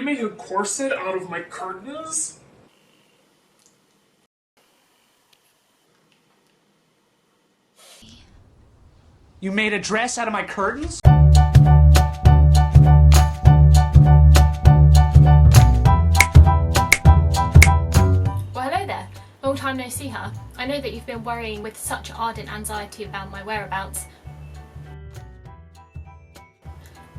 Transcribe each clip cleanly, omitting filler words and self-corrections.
make a corset out of my curtains? You made a dress out of my curtains? Well, hello there. Long time no see, huh? I know that you've been worrying with such ardent anxiety about my whereabouts.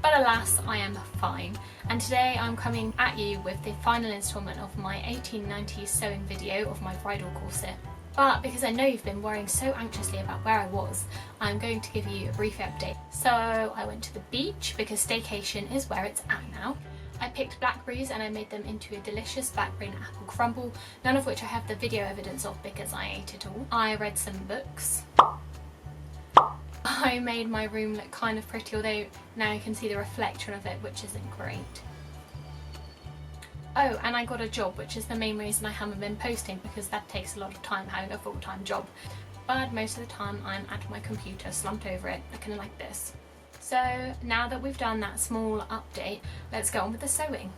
But alas, I am fine. And today I'm coming at you with the final instalment of my 1890s sewing video of my bridal corset. But because I know you've been worrying so anxiously about where I was, I'm going to give you a brief update. So I went to the beach because staycation is where it's at now. I picked blackberries and I made them into a delicious blackberry and apple crumble, none of which I have the video evidence of because I ate it all. I read some books. I made my room look kind of pretty, although now you can see the reflection of it, which isn't great. Oh, and I got a job, which is the main reason I haven't been posting, because that takes a lot of time having a full-time job. But most of the time I'm at my computer, slumped over it, looking like this. So now that we've done that small update, let's go on with the sewing.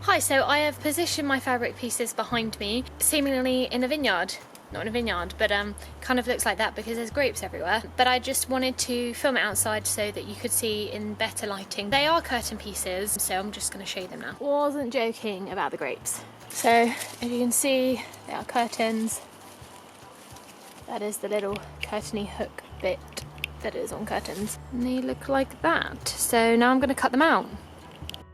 Hi, so I have positioned my fabric pieces behind me, seemingly in a vineyard. Not in a vineyard, but kind of looks like that because there's grapes everywhere. But I just wanted to film it outside so that you could see in better lighting. They are curtain pieces, so I'm just going to show you them now. Wasn't joking about the grapes. So as you can see, they are curtains. That is the little curtainy hook bit that is on curtains. And they look like that. So now I'm going to cut them out.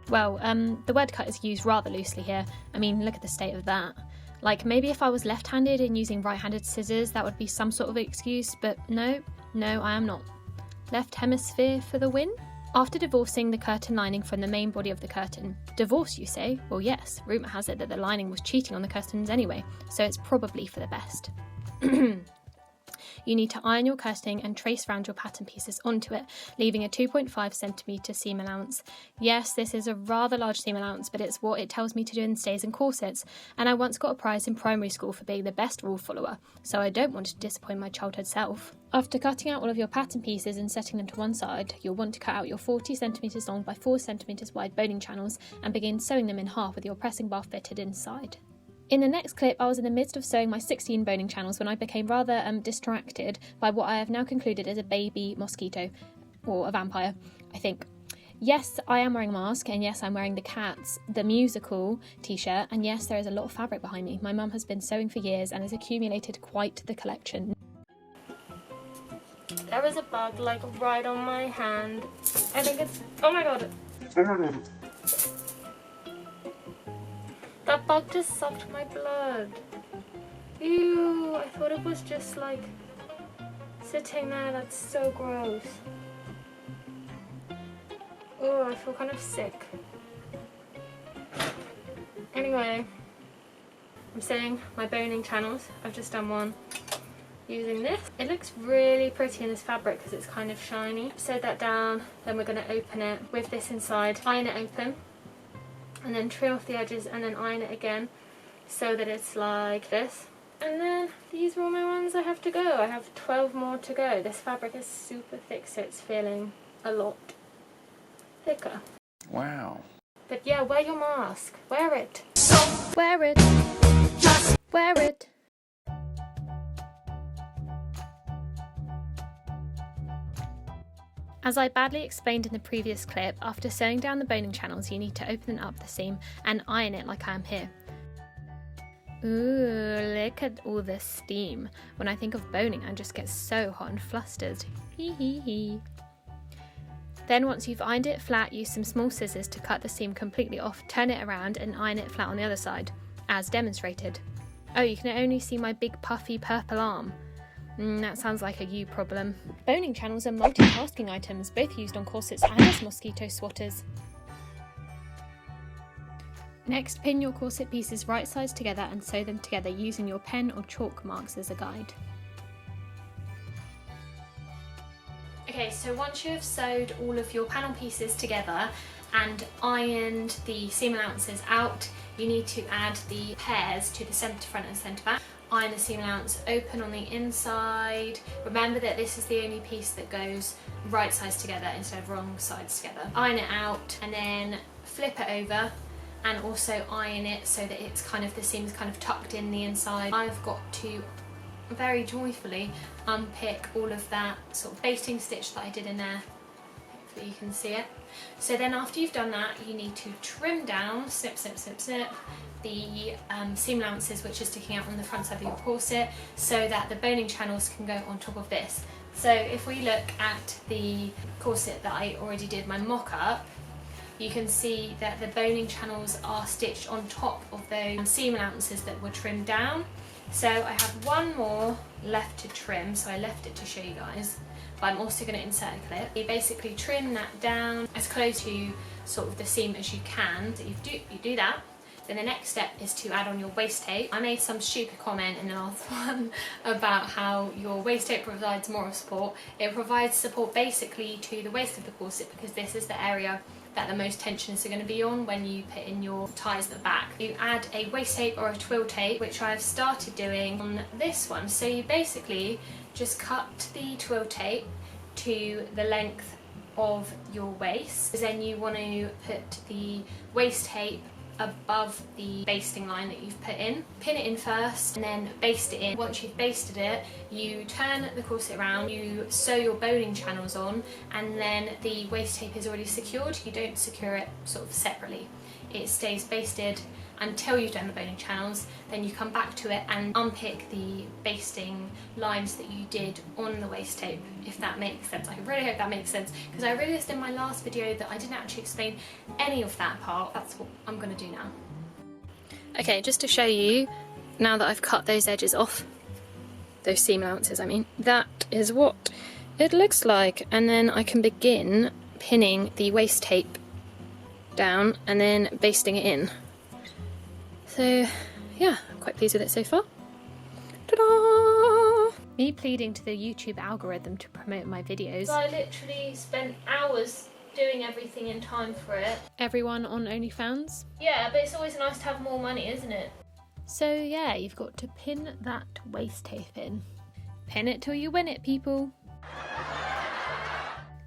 Well, the word cut is used rather loosely here. I mean, look at the state of that. Like, maybe if I was left-handed and using right-handed scissors, that would be some sort of excuse, but no, I am not. Left hemisphere for the win? After divorcing the curtain lining from the main body of the curtain. Divorce, you say? Well, yes, rumour has it that the lining was cheating on the curtains anyway, so it's probably for the best. You need to iron your curtaining and trace round your pattern pieces onto it, leaving a 2.5cm seam allowance. Yes, this is a rather large seam allowance, but it's what it tells me to do in Stays and Corsets, and I once got a prize in primary school for being the best rule follower, so I don't want to disappoint my childhood self. After cutting out all of your pattern pieces and setting them to one side, you'll want to cut out your 40cm long by 4cm wide boning channels and begin sewing them in half with your pressing bar fitted inside. In the next clip, I was in the midst of sewing my 16 boning channels when I became rather distracted by what I have now concluded is a baby mosquito, or a vampire, I think. Yes, I am wearing a mask, and yes, I'm wearing the Cats, the musical t-shirt, and yes, there is a lot of fabric behind me. My mum has been sewing for years and has accumulated quite the collection. There is a bug, like, right on my hand. I think it's... oh my god. That bug just sucked my blood. Ew, I thought it was just like sitting there. That's so gross. Oh, I feel kind of sick. Anyway, I'm sewing my boning channels. I've just done one using this. It looks really pretty in this fabric because it's kind of shiny. Sewed that down, then we're going to open it with this inside, iron it open, and then trim off the edges and then iron it again so that it's like this. And then these are all my ones I have to go. I have 12 more to go. This fabric is super thick, so it's feeling a lot thicker. Wow. But yeah, wear your mask. Wear it. Wear it. Just wear it. As I badly explained in the previous clip, after sewing down the boning channels you need to open up the seam and iron it like I am here. Ooh, look at all this steam. When I think of boning I just get so hot and flustered. Hee hee hee. Then once you've ironed it flat, use some small scissors to cut the seam completely off, turn it around and iron it flat on the other side, as demonstrated. Oh, you can only see my big puffy purple arm. That sounds like a you problem. Boning channels are multitasking items, both used on corsets and as mosquito swatters. Next, pin your corset pieces right sides together and sew them together using your pen or chalk marks as a guide. Okay, so once you have sewed all of your panel pieces together and ironed the seam allowances out, you need to add the pairs to the centre front and centre back. Iron the seam allowance open on the inside. Remember that this is the only piece that goes right sides together instead of wrong sides together. Iron it out and then flip it over and also iron it so that it's kind of, the seam's kind of tucked in the inside. I've got to very joyfully unpick all of that sort of basting stitch that I did in there. Hopefully you can see it. So then after you've done that, you need to trim down, snip, snip, snip, snip, the seam allowances which are sticking out on the front side of your corset, so that the boning channels can go on top of this. So if we look at the corset that I already did my mock-up, you can see that the boning channels are stitched on top of those seam allowances that were trimmed down. So I have one more left to trim, so I left it to show you guys, but I'm also going to insert a clip. You basically trim that down as close to sort of the seam as you can. So you do that. Then the next step is to add on your waist tape. I made some stupid comment in the last one about how your waist tape provides moral support. It provides support basically to the waist of the corset, because this is the area that the most tension is going to be on when you put in your ties at the back. You add a waist tape or a twill tape, which I've started doing on this one. So you basically just cut the twill tape to the length of your waist. Then you want to put the waist tape above the basting line that you've put in. Pin it in first and then baste it in. Once you've basted it, you turn the corset around, you sew your boning channels on, and then the waist tape is already secured. You don't secure it sort of separately. It stays basted until you've done the boning channels. Then you come back to it and unpick the basting lines that you did on the waist tape, if that makes sense. I really hope that makes sense, because I realised in my last video that I didn't actually explain any of that part. That's what I'm going to do now. Okay, just to show you, now that I've cut those edges off, those seam allowances I mean, that is what it looks like. And then I can begin pinning the waist tape down and then basting it in. So yeah, I'm quite pleased with it so far. Ta-da! Me pleading to the YouTube algorithm to promote my videos. So I literally spent hours doing everything in time for it. Everyone on OnlyFans? Yeah, but it's always nice to have more money, isn't it? So yeah, you've got to pin that waist tape in. Pin it till you win it, people.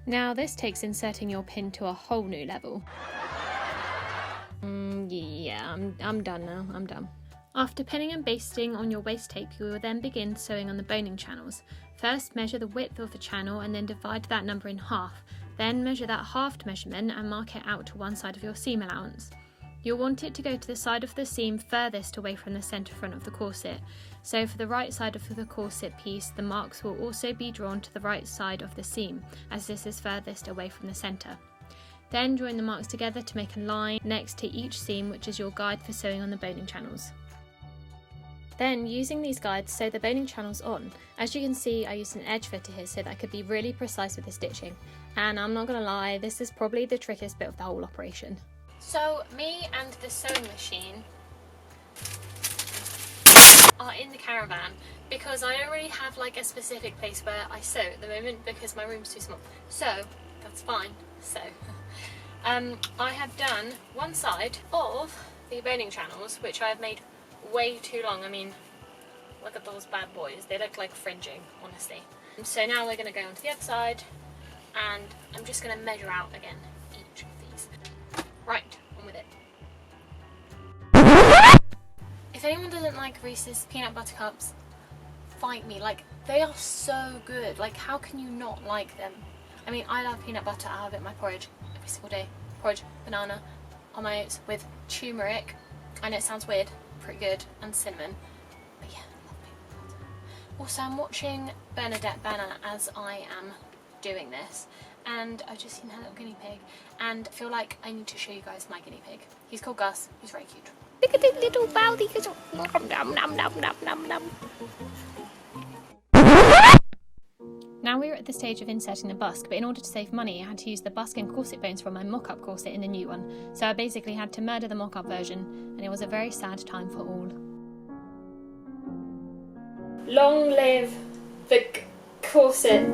Now this takes inserting your pin to a whole new level. Yeah, I'm done now, I'm done. After pinning and basting on your waist tape, you will then begin sewing on the boning channels. First, measure the width of the channel and then divide that number in half. Then measure that halved measurement and mark it out to one side of your seam allowance. You'll want it to go to the side of the seam furthest away from the centre front of the corset. So for the right side of the corset piece, the marks will also be drawn to the right side of the seam, as this is furthest away from the centre. Then join the marks together to make a line next to each seam, which is your guide for sewing on the boning channels. Then, using these guides, sew the boning channels on. As you can see, I used an edge fitter here so that I could be really precise with the stitching. And I'm not going to lie, this is probably the trickiest bit of the whole operation. So, me and the sewing machine are in the caravan because I don't really have like a specific place where I sew at the moment because my room's too small. So, that's fine. So, I have done one side of the boning channels, which I have made way too long. I mean, look at those bad boys. They look like fringing, honestly. So now we're going to go on to the other side, and I'm just going to measure out again each of these. Right, on with it. If anyone doesn't like Reese's peanut butter cups, fight me. Like, they are so good. Like, how can you not like them? I mean, I love peanut butter. I have it in my porridge every single day. Porridge, banana, on my oats with turmeric. I know it sounds weird, pretty good, and cinnamon. But yeah, I love peanut butter. Also, I'm watching Bernadette Banner as I am doing this, and I've just seen her little guinea pig, and I feel like I need to show you guys my guinea pig. He's called Gus. He's very cute. Look at his little mouthy. Nom nom nom nom nom nom. Now we were at the stage of inserting the busk, but in order to save money I had to use the busk and corset bones from my mock-up corset in the new one, so I basically had to murder the mock-up version, and it was a very sad time for all. Long live the corset!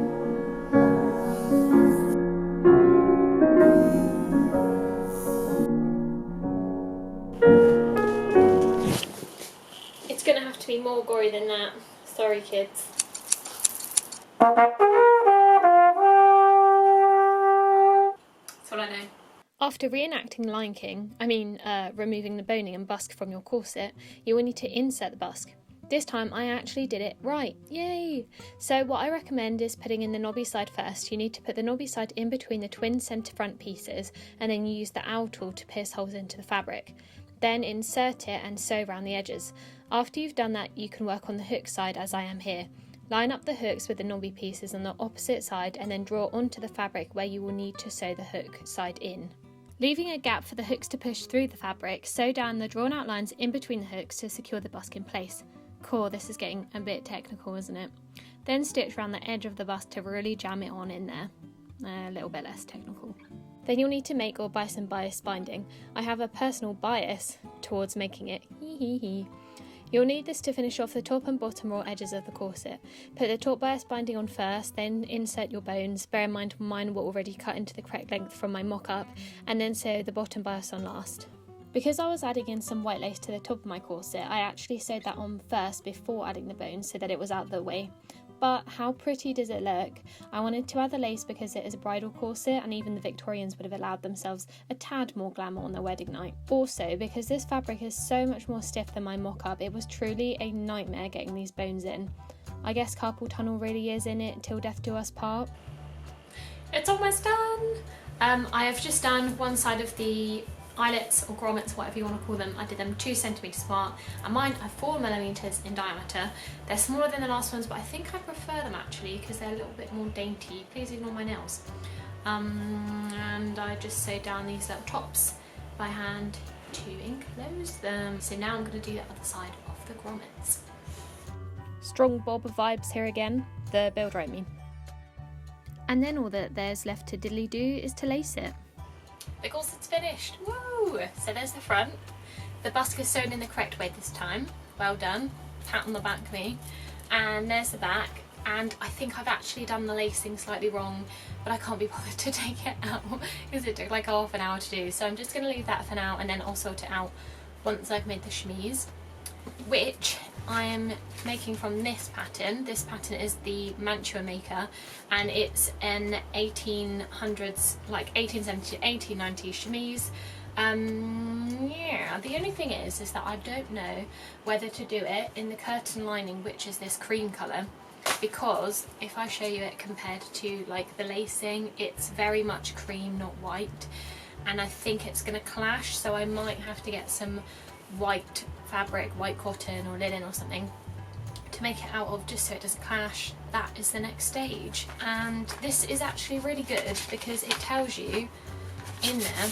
It's gonna have to be more gory than that. Sorry, kids. That's all I know. After reenacting removing the boning and busk from your corset, you will need to insert the busk. This time I actually did it right, yay! So what I recommend is putting in the knobby side first. You need to put the knobby side in between the twin centre front pieces, and then you use the owl tool to pierce holes into the fabric. Then insert it and sew around the edges. After you've done that, you can work on the hook side as I am here. Line up the hooks with the knobby pieces on the opposite side and then draw onto the fabric where you will need to sew the hook side in. Leaving a gap for the hooks to push through the fabric, sew down the drawn out lines in between the hooks to secure the busk in place. Cool, this is getting a bit technical, isn't it? Then stitch around the edge of the busk to really jam it on in there. A little bit less technical. Then you'll need to make or buy some bias binding. I have a personal bias towards making it. You'll need this to finish off the top and bottom raw edges of the corset. Put the top bias binding on first, then insert your bones. Bear in mind mine were already cut into the correct length from my mock-up, and then sew the bottom bias on last. Because I was adding in some white lace to the top of my corset, I actually sewed that on first before adding the bones so that it was out of the way. But how pretty does it look? I wanted to add the lace because it is a bridal corset, and even the Victorians would have allowed themselves a tad more glamour on their wedding night. Also, because this fabric is so much more stiff than my mock-up, it was truly a nightmare getting these bones in. I guess carpal tunnel really is in it till death do us part. It's almost done! I have just done one side of the eyelets or grommets, whatever you want to call them. I did them 2 centimetres apart, and mine are 4mm in diameter. They're smaller than the last ones, but I think I prefer them actually because they're a little bit more dainty. Please ignore my nails. And I just sewed down these little tops by hand to enclose them. So now I'm going to do the other side of the grommets. Strong bob vibes here again, the builder I mean. And then all that there's left to diddly do is to lace it. The corset's finished, woo! So there's the front. The busk is sewn in the correct way this time. Well done, pat on the back me. And there's the back, and I think I've actually done the lacing slightly wrong, but I can't be bothered to take it out because it took like half an hour to do. So I'm just going to leave that for now, and then I'll sort it out once I've made the chemise, which I am making from this pattern. This pattern is the Mantua Maker, and it's an 1800s, like 1870 to 1890s chemise. Yeah, the only thing is that I don't know whether to do it in the curtain lining, which is this cream colour, because if I show you it compared to like the lacing, it's very much cream, not white, and I think it's going to clash, so I might have to get some white fabric, white cotton or linen or something to make it out of, just so it doesn't clash. That is the next stage, and this is actually really good because it tells you in there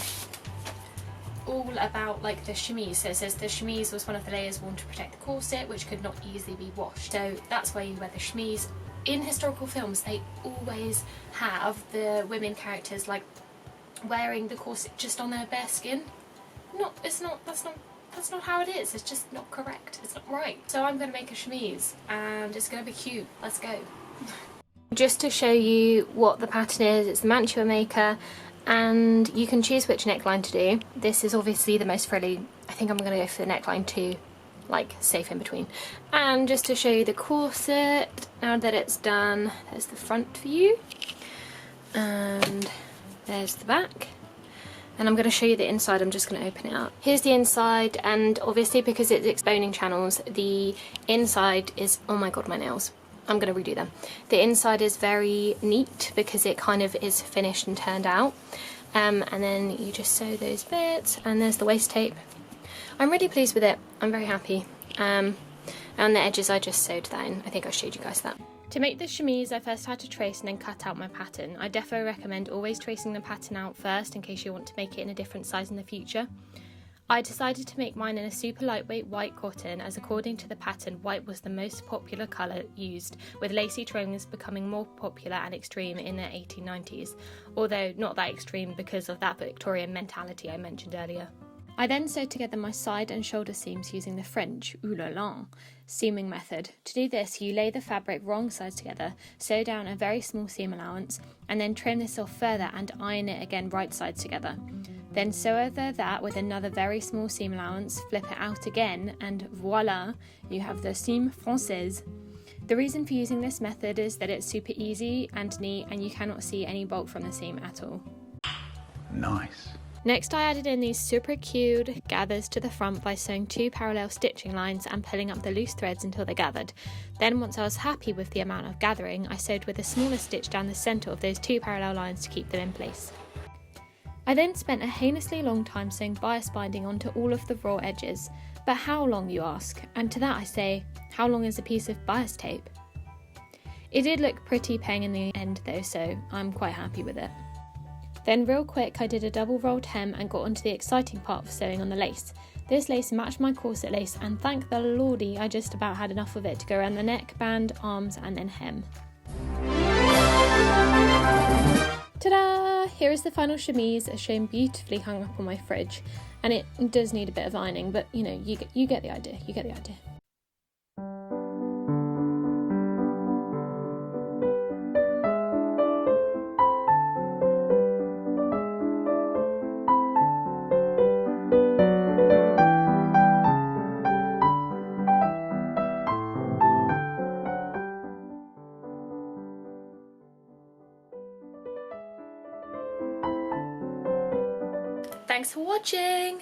all about like the chemise. So it says the chemise was one of the layers worn to protect the corset, which could not easily be washed, so that's why you wear the chemise. In historical films they always have the women characters like wearing the corset just on their bare skin. That's not how it is. It's just not correct. It's not right. So I'm going to make a chemise and it's going to be cute. Let's go. Just to show you what the pattern is, it's the Mantua Maker, and you can choose which neckline to do. This is obviously the most frilly. I think I'm going to go for the neckline too, like safe in between. And just to show you the corset, now that it's done, there's the front view and there's the back. And I'm going to show you the inside. I'm just going to open it up. Here's the inside, and obviously because it's exposing channels, the inside is, oh my god, my nails. I'm going to redo them. The inside is very neat because it kind of is finished and turned out. And then you just sew those bits, and there's the waist tape. I'm really pleased with it. I'm very happy. And on the edges I just sewed that in. I think I showed you guys that. To make the chemise, I first had to trace and then cut out my pattern. I defo recommend always tracing the pattern out first in case you want to make it in a different size in the future. I decided to make mine in a super lightweight white cotton, as according to the pattern, white was the most popular colour used, with lacy trimmings becoming more popular and extreme in the 1890s, although not that extreme because of that Victorian mentality I mentioned earlier. I then sewed together my side and shoulder seams using the French oulala seaming method. To do this, you lay the fabric wrong sides together, sew down a very small seam allowance, and then trim this off further and iron it again right sides together. Then sew over that with another very small seam allowance, flip it out again, and voila, you have the seam française. The reason for using this method is that it's super easy and neat, and you cannot see any bulk from the seam at all. Nice. Next I added in these super cute gathers to the front by sewing 2 parallel stitching lines and pulling up the loose threads until they gathered. Then once I was happy with the amount of gathering, I sewed with a smaller stitch down the centre of those 2 parallel lines to keep them in place. I then spent a heinously long time sewing bias binding onto all of the raw edges. But how long, you ask? And to that I say, how long is a piece of bias tape? It did look pretty paying in the end though, so I'm quite happy with it. Then real quick I did a double rolled hem and got onto the exciting part of sewing on the lace. This lace matched my corset lace, and thank the lordy I just about had enough of it to go around the neck, band, arms and then hem. Ta-da! Here is the final chemise, as shown beautifully hung up on my fridge, and it does need a bit of ironing, but you know, you get the idea, you get the idea. Thanks for watching!